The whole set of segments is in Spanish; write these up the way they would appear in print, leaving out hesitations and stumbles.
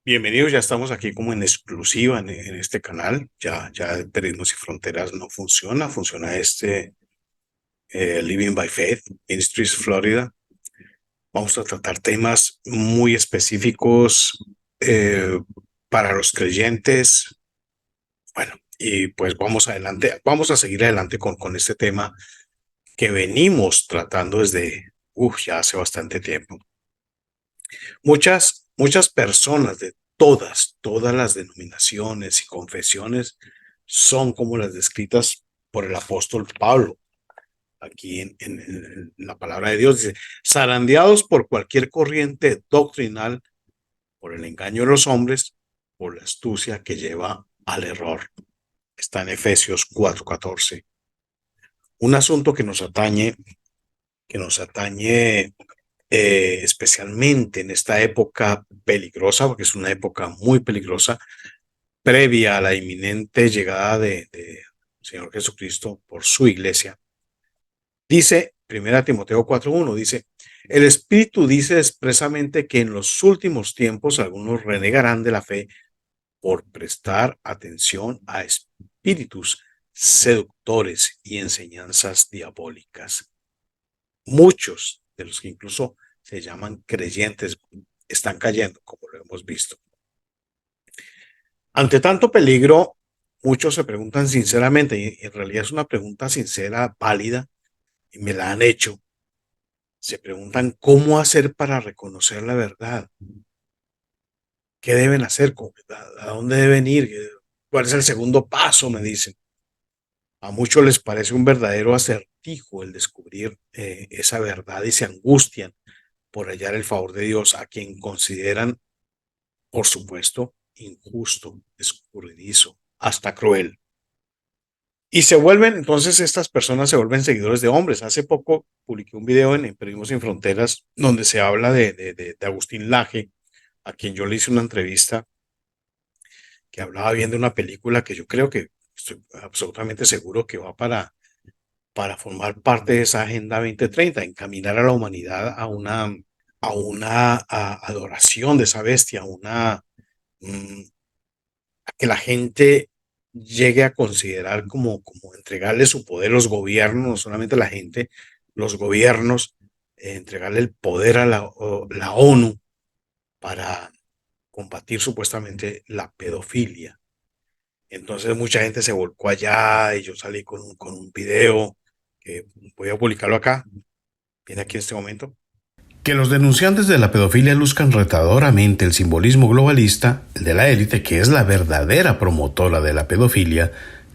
Bienvenidos, ya estamos aquí como en exclusiva en este canal. Ya el Periodismo Sin Fronteras no funciona, funciona Living by Faith, Ministries Florida. Vamos a tratar temas muy específicos eh, para los creyentes. Bueno, y pues vamos adelante, vamos a seguir adelante con este tema que venimos tratando desde ya hace bastante tiempo. Muchas personas de todas las denominaciones y confesiones son como las descritas por el apóstol Pablo. Aquí en la palabra de Dios dice, zarandeados por cualquier corriente doctrinal, por el engaño de los hombres, por la astucia que lleva al error. Está en Efesios 4:14. Un asunto que nos atañe especialmente en esta época peligrosa, porque es una época muy peligrosa, previa a la inminente llegada de Señor Jesucristo por su iglesia. Dice 1 Timoteo 4:1, dice, el Espíritu dice expresamente que en los últimos tiempos algunos renegarán de la fe por prestar atención a espíritus seductores y enseñanzas diabólicas. Muchos de los que incluso se llaman creyentes están cayendo, como lo hemos visto. Ante tanto peligro, muchos se preguntan sinceramente, y en realidad es una pregunta sincera, válida, y me la han hecho. Se preguntan cómo hacer para reconocer la verdad. ¿Qué deben hacer? ¿A dónde deben ir? ¿Cuál es el segundo paso? Me dicen. A muchos les parece un verdadero acertijo el descubrir esa verdad y se angustian por hallar el favor de Dios, a quien consideran, por supuesto, injusto, escurridizo, hasta cruel. Y entonces estas personas se vuelven seguidores de hombres. Hace poco publiqué un video en Periodismo Sin Fronteras donde se habla de Agustín Laje, a quien yo le hice una entrevista que hablaba bien de una película que yo creo que estoy absolutamente seguro que va para formar parte de esa Agenda 2030, encaminar a la humanidad a una adoración de esa bestia, mm, a que la gente llegue a considerar como entregarle su poder a los gobiernos, no solamente la gente, los gobiernos, entregarle el poder a la ONU para combatir supuestamente la pedofilia. Entonces mucha gente se volcó allá y yo salí con un video que voy a publicarlo acá, viene aquí en este momento. Que los denunciantes de la pedofilia luzcan retadoramente el simbolismo globalista, el de la élite, que es la verdadera promotora de la pedofilia,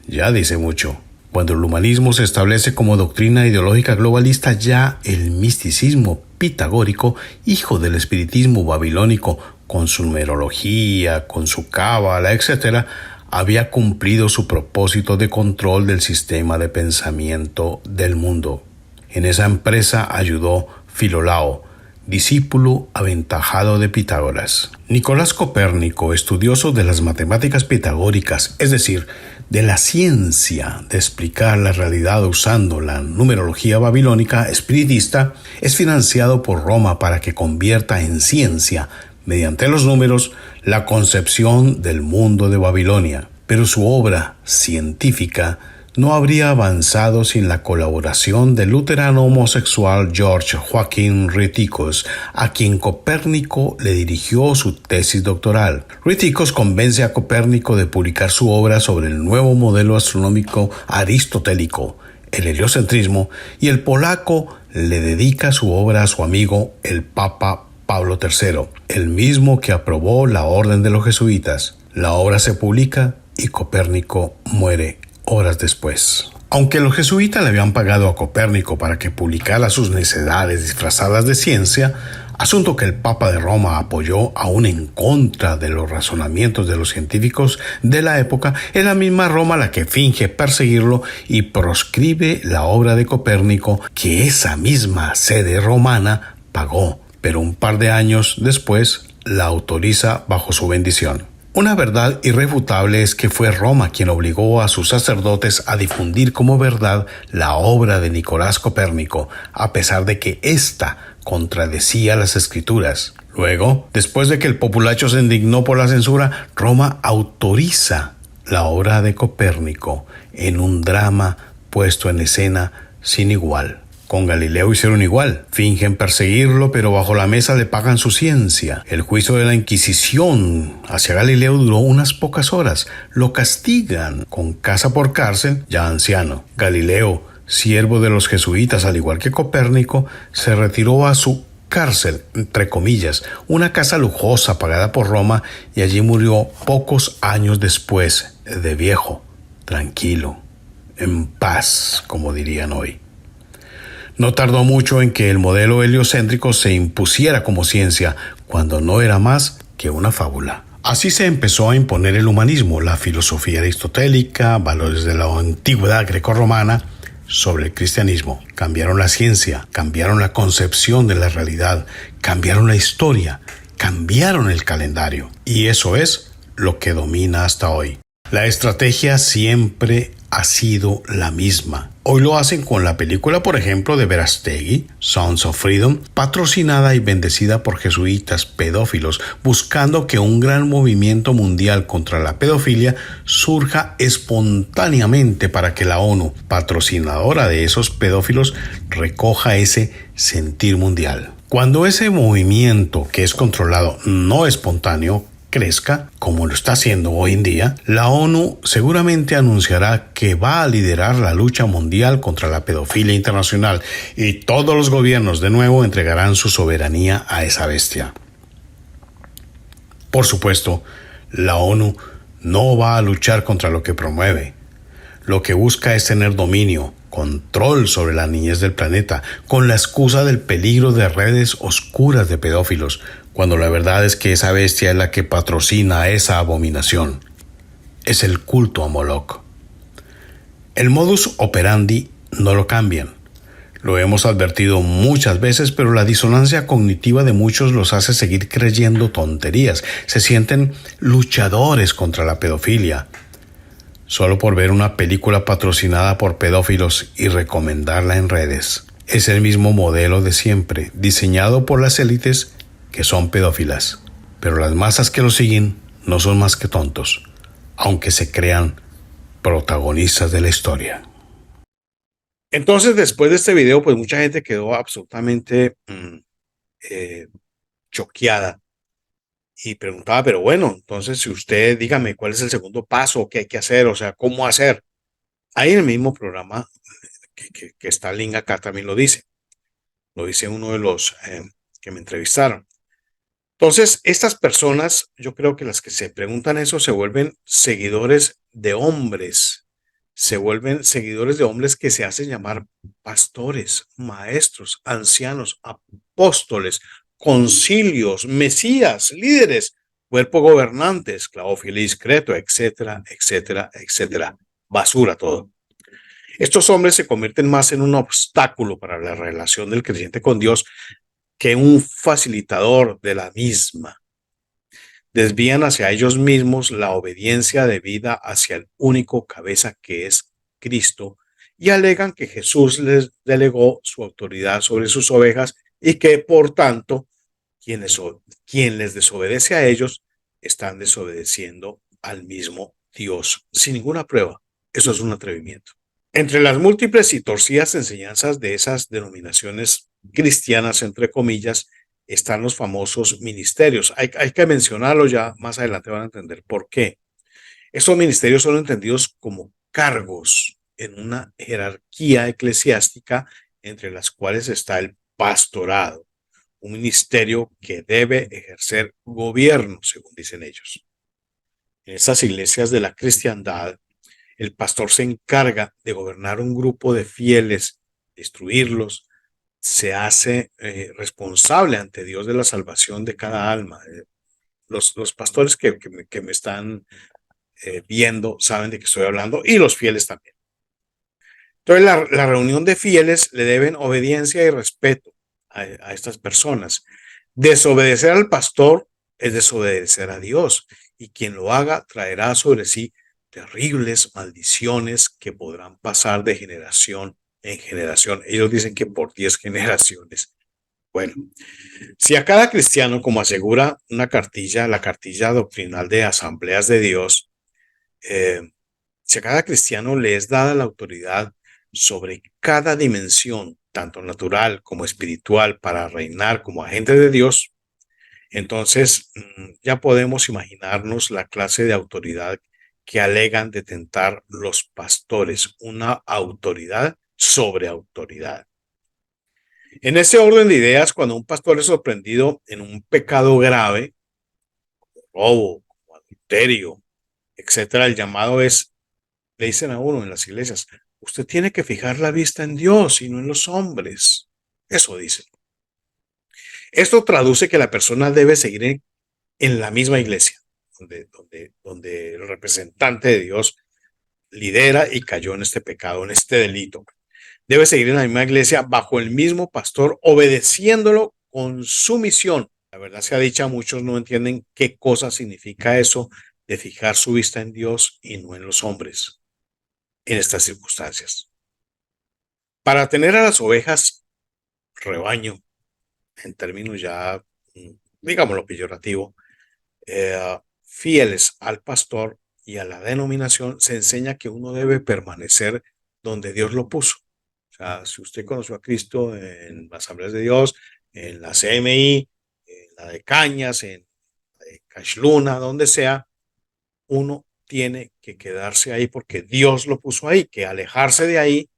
ya dice mucho. Cuando el humanismo se establece como doctrina ideológica globalista, ya el misticismo pitagórico, hijo del espiritismo babilónico, con su numerología, con su cábala, etc., había cumplido su propósito de control del sistema de pensamiento del mundo. En esa empresa ayudó Filolao, discípulo aventajado de Pitágoras. Nicolás Copérnico, estudioso de las matemáticas pitagóricas, es decir, de la ciencia de explicar la realidad usando la numerología babilónica espiritista, es financiado por Roma para que convierta en ciencia, mediante los números, la concepción del mundo de Babilonia. Pero su obra científica no habría avanzado sin la colaboración del luterano homosexual George Joachim Rheticus, a quien Copérnico le dirigió su tesis doctoral. Rheticus convence a Copérnico de publicar su obra sobre el nuevo modelo astronómico aristotélico, el heliocentrismo, y el polaco le dedica su obra a su amigo el Papa Pablo III, el mismo que aprobó la Orden de los Jesuitas. La obra se publica y Copérnico muere horas después. Aunque los jesuitas le habían pagado a Copérnico para que publicara sus necedades disfrazadas de ciencia, asunto que el Papa de Roma apoyó aún en contra de los razonamientos de los científicos de la época, es la misma Roma la que finge perseguirlo y proscribe la obra de Copérnico que esa misma sede romana pagó, pero un par de años después la autoriza bajo su bendición. Una verdad irrefutable es que fue Roma quien obligó a sus sacerdotes a difundir como verdad la obra de Nicolás Copérnico, a pesar de que ésta contradecía las escrituras. Luego, después de que el populacho se indignó por la censura, Roma autoriza la obra de Copérnico en un drama puesto en escena sin igual. Con Galileo hicieron igual. Fingen perseguirlo, pero bajo la mesa le pagan su ciencia. El juicio de la Inquisición hacia Galileo duró unas pocas horas. Lo castigan con casa por cárcel, ya anciano. Galileo, siervo de los jesuitas al igual que Copérnico, se retiró a su cárcel, entre comillas, una casa lujosa pagada por Roma, y allí murió pocos años después, de viejo, tranquilo, en paz, como dirían hoy. No tardó mucho en que el modelo heliocéntrico se impusiera como ciencia, cuando no era más que una fábula. Así se empezó a imponer el humanismo, la filosofía aristotélica, valores de la antigüedad grecorromana sobre el cristianismo. Cambiaron la ciencia, cambiaron la concepción de la realidad, cambiaron la historia, cambiaron el calendario. Y eso es lo que domina hasta hoy. La estrategia siempre ha sido la misma. Hoy lo hacen con la película, por ejemplo, de Verástegui, Sons of Freedom, patrocinada y bendecida por jesuitas pedófilos, buscando que un gran movimiento mundial contra la pedofilia surja espontáneamente para que la ONU, patrocinadora de esos pedófilos, recoja ese sentir mundial. Cuando ese movimiento, que es controlado, no espontáneo, crezca, como lo está haciendo hoy en día, la ONU seguramente anunciará que va a liderar la lucha mundial contra la pedofilia internacional, y todos los gobiernos de nuevo entregarán su soberanía a esa bestia. Por supuesto, la ONU no va a luchar contra lo que promueve. Lo que busca es tener dominio, control sobre la niñez del planeta, con la excusa del peligro de redes oscuras de pedófilos, cuando la verdad es que esa bestia es la que patrocina esa abominación. Es el culto a Moloch. El modus operandi no lo cambian. Lo hemos advertido muchas veces, pero la disonancia cognitiva de muchos los hace seguir creyendo tonterías. Se sienten luchadores contra la pedofilia, solo por ver una película patrocinada por pedófilos y recomendarla en redes. Es el mismo modelo de siempre, diseñado por las élites que son pedófilas, pero las masas que lo siguen no son más que tontos, aunque se crean protagonistas de la historia. Entonces, después de este video, pues mucha gente quedó absolutamente eh, choqueada y preguntaba, pero bueno, entonces si usted dígame cuál es el segundo paso, qué hay que hacer, o sea, cómo hacer. Ahí en el mismo programa que está el link acá también lo dice uno de los que me entrevistaron. Entonces, estas personas, yo creo que las que se preguntan eso se vuelven seguidores de hombres, se vuelven seguidores de hombres que se hacen llamar pastores, maestros, ancianos, apóstoles, concilios, mesías, líderes, cuerpo gobernante, esclavo fiel y discreto, etcétera, etcétera, etcétera. Basura todo. Estos hombres se convierten más en un obstáculo para la relación del creyente con Dios que un facilitador de la misma. Desvían hacia ellos mismos la obediencia debida hacia el único cabeza que es Cristo, y alegan que Jesús les delegó su autoridad sobre sus ovejas y que, por tanto, quien les desobedece a ellos están desobedeciendo al mismo Dios, sin ninguna prueba. Eso es un atrevimiento. Entre las múltiples y torcidas enseñanzas de esas denominaciones cristianas, entre comillas, están los famosos ministerios. Hay que mencionarlo, ya más adelante van a entender por qué. Estos ministerios son entendidos como cargos en una jerarquía eclesiástica, entre las cuales está el pastorado, un ministerio que debe ejercer gobierno, según dicen ellos. En estas iglesias de la cristiandad, el pastor se encarga de gobernar un grupo de fieles, instruirlos, se hace responsable ante Dios de la salvación de cada alma. Los pastores que me están viendo saben de qué estoy hablando, y los fieles también. Entonces, la reunión de fieles le deben obediencia y respeto a estas personas. Desobedecer al pastor es desobedecer a Dios, y quien lo haga traerá sobre sí terribles maldiciones que podrán pasar de generación en generación. Ellos dicen que por 10 generaciones. Bueno, si a cada cristiano, como asegura una cartilla, la cartilla doctrinal de Asambleas de Dios, eh, si a cada cristiano le es dada la autoridad sobre cada dimensión, tanto natural como espiritual, para reinar como agente de Dios, entonces ya podemos imaginarnos la clase de autoridad que alegan detentar los pastores, una autoridad sobre autoridad. En ese orden de ideas, cuando un pastor es sorprendido en un pecado grave, robo, como adulterio, etcétera, el llamado es, le dicen a uno en las iglesias, usted tiene que fijar la vista en Dios y no en los hombres. Eso dice. Esto traduce que la persona debe seguir en la misma iglesia, donde el representante de Dios lidera y cayó en este pecado, en este delito. Debe seguir en la misma iglesia bajo el mismo pastor, obedeciéndolo con sumisión. La verdad sea dicha, muchos no entienden qué cosa significa eso de fijar su vista en Dios y no en los hombres en estas circunstancias. Para tener a las ovejas rebaño, en términos ya, digamos lo peyorativo, fieles al pastor y a la denominación, se enseña que uno debe permanecer donde Dios lo puso. O sea, si usted conoció a Cristo en las Asambleas de Dios, en la CMI, en la de Cañas, en la de Cashluna, donde sea, uno tiene que quedarse ahí porque Dios lo puso ahí, que alejarse de ahí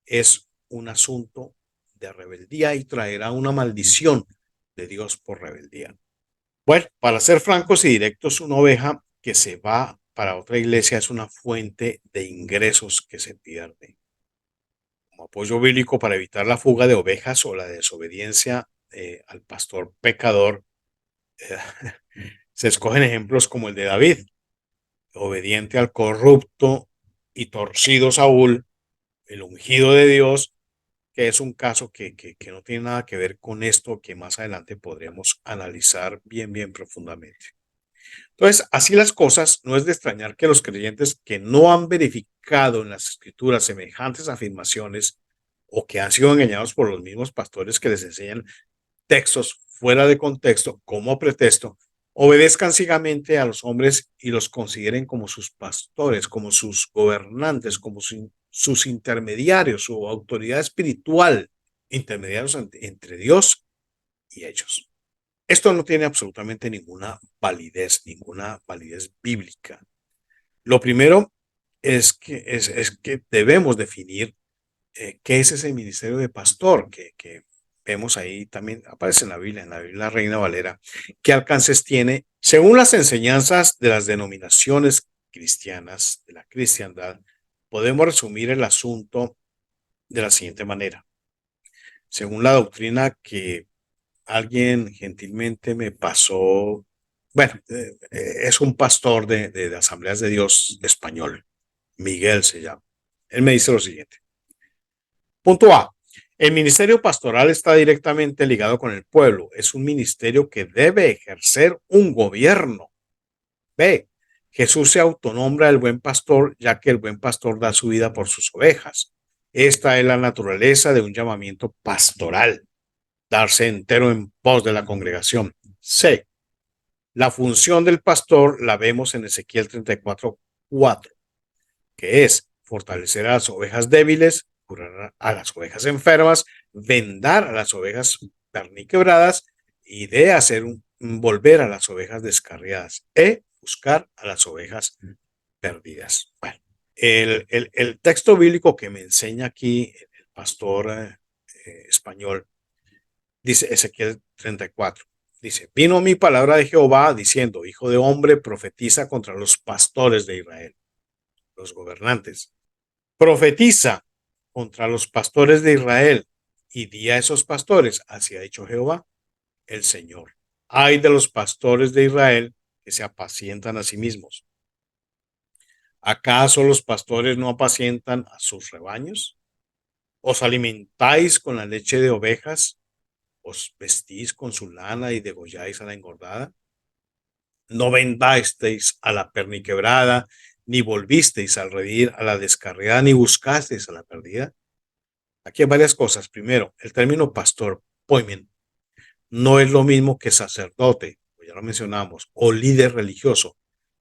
es un asunto de rebeldía y traerá una maldición de Dios por rebeldía. Bueno, para ser francos y directos, una oveja que se va para otra iglesia es una fuente de ingresos que se pierde. Como apoyo bíblico para evitar la fuga de ovejas o la desobediencia al pastor pecador, eh, se escogen ejemplos como el de David, obediente al corrupto y torcido Saúl, el ungido de Dios, que es un caso que no tiene nada que ver con esto que más adelante podremos analizar bien profundamente. Entonces, así las cosas, no es de extrañar que los creyentes que no han verificado en las escrituras semejantes afirmaciones o que han sido engañados por los mismos pastores que les enseñan textos fuera de contexto como pretexto, obedezcan ciegamente a los hombres y los consideren como sus pastores, como sus gobernantes, como sus intermediarios, su autoridad espiritual, intermediarios entre Dios y ellos. Esto no tiene absolutamente ninguna validez bíblica. Lo primero es que debemos definir qué es ese ministerio de pastor que vemos ahí también, aparece en la Biblia Reina Valera, qué alcances tiene según las enseñanzas de las denominaciones cristianas, de la cristiandad. Podemos resumir el asunto de la siguiente manera. Según la doctrina que alguien gentilmente me pasó, bueno, es un pastor de Asambleas de Dios español, Miguel se llama. Él me dice lo siguiente. Punto A. El ministerio pastoral está directamente ligado con el pueblo. Es un ministerio que debe ejercer un gobierno. B. Jesús se autonombra el buen pastor, ya que el buen pastor da su vida por sus ovejas. Esta es la naturaleza de un llamamiento pastoral, darse entero en pos de la congregación. C. La función del pastor la vemos en Ezequiel 34:4, que es fortalecer a las ovejas débiles, curar a las ovejas enfermas, vendar a las ovejas perniquebradas y de hacer volver a las ovejas descarriadas e buscar a las ovejas perdidas. Bueno, el texto bíblico que me enseña aquí el pastor español dice Ezequiel 34. Dice, vino mi palabra de Jehová diciendo, hijo de hombre, profetiza contra los pastores de Israel, los gobernantes. Profetiza contra los pastores de Israel y di a esos pastores, así ha dicho Jehová, el Señor. Ay de los pastores de Israel que se apacientan a sí mismos. ¿Acaso los pastores no apacientan a sus rebaños? ¿Os alimentáis con la leche de ovejas? ¿Os vestís con su lana y degolláis a la engordada? No vendasteis a la perniquebrada, ni volvisteis al redil a la descarriada, ni buscasteis a la perdida. Aquí hay varias cosas. Primero, el término pastor, poimen, no es lo mismo que sacerdote, ya lo mencionamos, o líder religioso.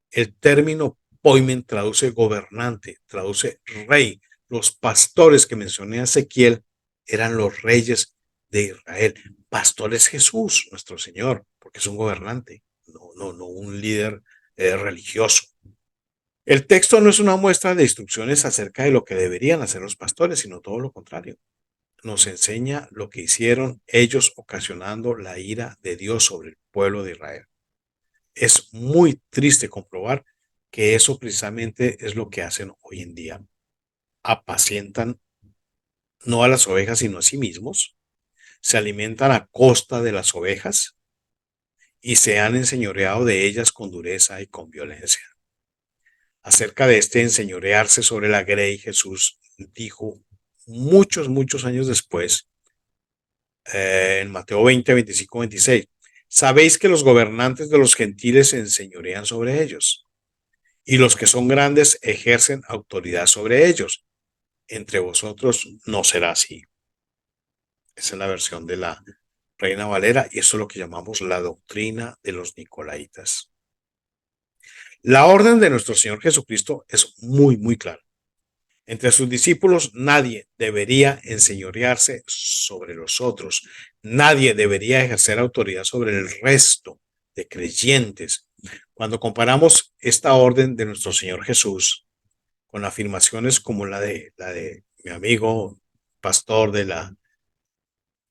El término poimen traduce gobernante, traduce rey. Los pastores que mencioné a Ezequiel eran los reyes de Israel. Pastor es Jesús, nuestro Señor, porque es un gobernante, no un líder religioso. El texto no es una muestra de instrucciones acerca de lo que deberían hacer los pastores, sino todo lo contrario. Nos enseña lo que hicieron ellos ocasionando la ira de Dios sobre el pueblo de Israel. Es muy triste comprobar que eso precisamente es lo que hacen hoy en día. Apacientan no a las ovejas, sino a sí mismos, se alimentan a costa de las ovejas y se han enseñoreado de ellas con dureza y con violencia. Acerca de este enseñorearse sobre la grey, Jesús dijo muchos años después, en Mateo 20, 25, 26, sabéis que los gobernantes de los gentiles se enseñorean sobre ellos, y los que son grandes ejercen autoridad sobre ellos. Entre vosotros no será así. Esa es la versión de la Reina Valera, y eso es lo que llamamos la doctrina de los Nicolaitas. La orden de nuestro Señor Jesucristo es muy clara. Entre sus discípulos nadie debería enseñorearse sobre los otros, nadie debería ejercer autoridad sobre el resto de creyentes. Cuando comparamos esta orden de nuestro Señor Jesús con afirmaciones como la de mi amigo pastor de la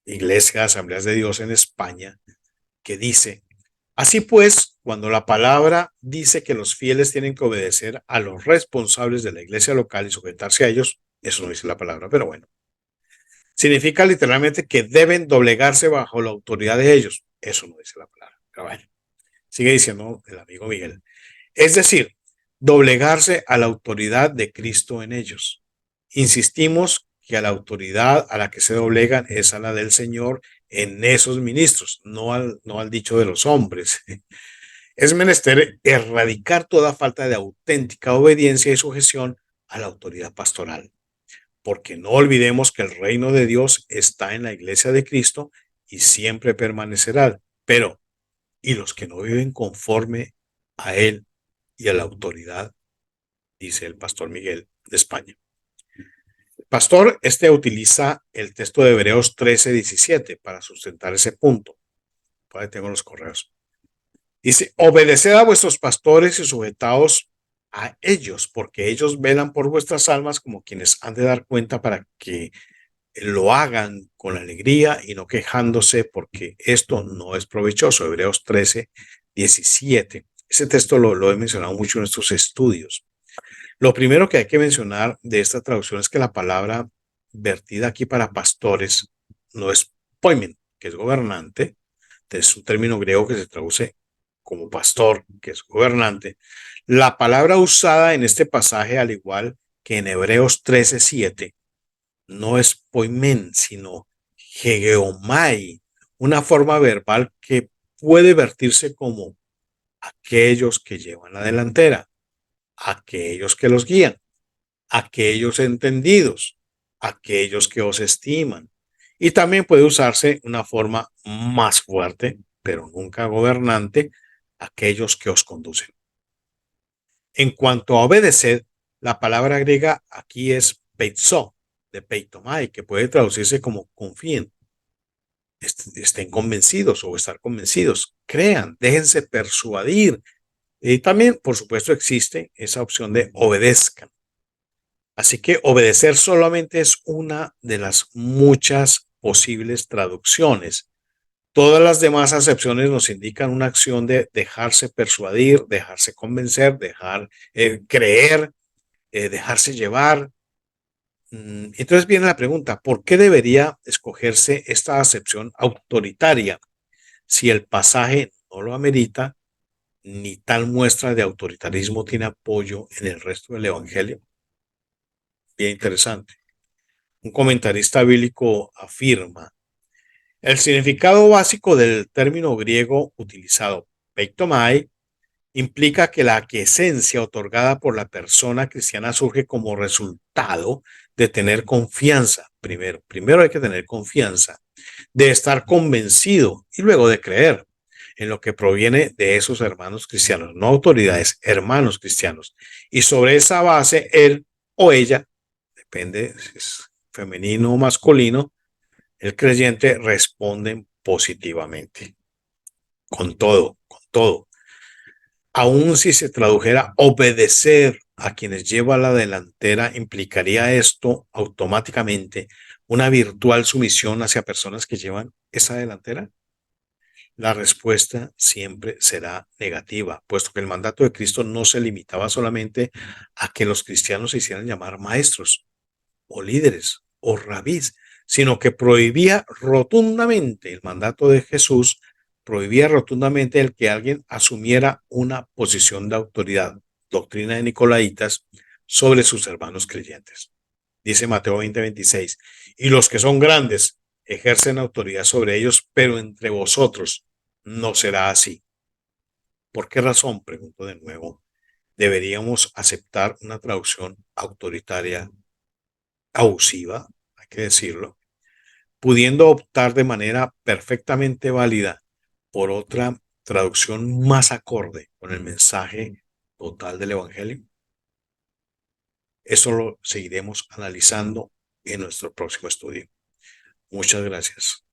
Iglesia Asambleas de Dios en España, que dice: así pues, cuando la palabra dice que los fieles tienen que obedecer a los responsables de la iglesia local y sujetarse a ellos, eso no dice la palabra, pero bueno, significa literalmente que deben doblegarse bajo la autoridad de ellos. Eso no dice la palabra, pero bueno, sigue diciendo el amigo Miguel. Es decir, doblegarse a la autoridad de Cristo en ellos. Insistimos que a la autoridad a la que se doblegan es a la del Señor en esos ministros, no al dicho de los hombres. Es menester erradicar toda falta de auténtica obediencia y sujeción a la autoridad pastoral, porque no olvidemos que el reino de Dios está en la iglesia de Cristo y siempre permanecerá. Pero, ¿y los que no viven conforme a él y a la autoridad? Dice el pastor Miguel de España. El pastor utiliza el texto de Hebreos 13:17 para sustentar ese punto. Por ahí tengo los correos. Dice: obedeced a vuestros pastores y sujetaos a ellos, porque ellos velan por vuestras almas como quienes han de dar cuenta, para que lo hagan con alegría y no quejándose, porque esto no es provechoso. Hebreos 13:17. Ese texto lo he mencionado mucho en estos estudios. Lo primero que hay que mencionar de esta traducción es que la palabra vertida aquí para pastores no es poimen, que es gobernante, es un término griego que se traduce como pastor, que es gobernante. La palabra usada en este pasaje, al igual que en Hebreos 13:7, no es poimen, sino hegeomai, una forma verbal que puede vertirse como aquellos que llevan la delantera, aquellos que los guían, aquellos entendidos, aquellos que os estiman. Y también puede usarse una forma más fuerte, pero nunca gobernante, aquellos que os conducen. En cuanto a obedecer, la palabra griega aquí es peitzo, de peitomai, que puede traducirse como confíen, estén convencidos o estar convencidos, crean, déjense persuadir. Y también, por supuesto, existe esa opción de obedezcan. Así que obedecer solamente es una de las muchas posibles traducciones. Todas las demás acepciones nos indican una acción de dejarse persuadir, dejarse convencer, dejar creer, dejarse llevar. Entonces viene la pregunta: ¿por qué debería escogerse esta acepción autoritaria si el pasaje no lo amerita, ni tal muestra de autoritarismo tiene apoyo en el resto del Evangelio? Bien interesante. Un comentarista bíblico afirma: el significado básico del término griego utilizado, peitomai, implica que la aquiescencia otorgada por la persona cristiana surge como resultado de tener confianza. Primero hay que tener confianza, de estar convencido y luego de creer en lo que proviene de esos hermanos cristianos, no autoridades, hermanos cristianos. Y sobre esa base, él o ella, depende si es femenino o masculino, el creyente responde positivamente, con todo. Aun si se tradujera obedecer a quienes lleva la delantera, implicaría esto automáticamente una virtual sumisión hacia personas que llevan esa delantera. La respuesta siempre será negativa, puesto que el mandato de Cristo no se limitaba solamente a que los cristianos se hicieran llamar maestros o líderes o rabís, sino que prohibía rotundamente el mandato de Jesús, prohibía rotundamente el que alguien asumiera una posición de autoridad, doctrina de Nicolaitas, sobre sus hermanos creyentes. Dice Mateo 20:26, y los que son grandes ejercen autoridad sobre ellos, pero entre vosotros no será así. ¿Por qué razón? Pregunto de nuevo. ¿Deberíamos aceptar una traducción autoritaria abusiva, hay que decirlo, pudiendo optar de manera perfectamente válida por otra traducción más acorde con el mensaje total del Evangelio? Eso lo seguiremos analizando en nuestro próximo estudio. Muchas gracias.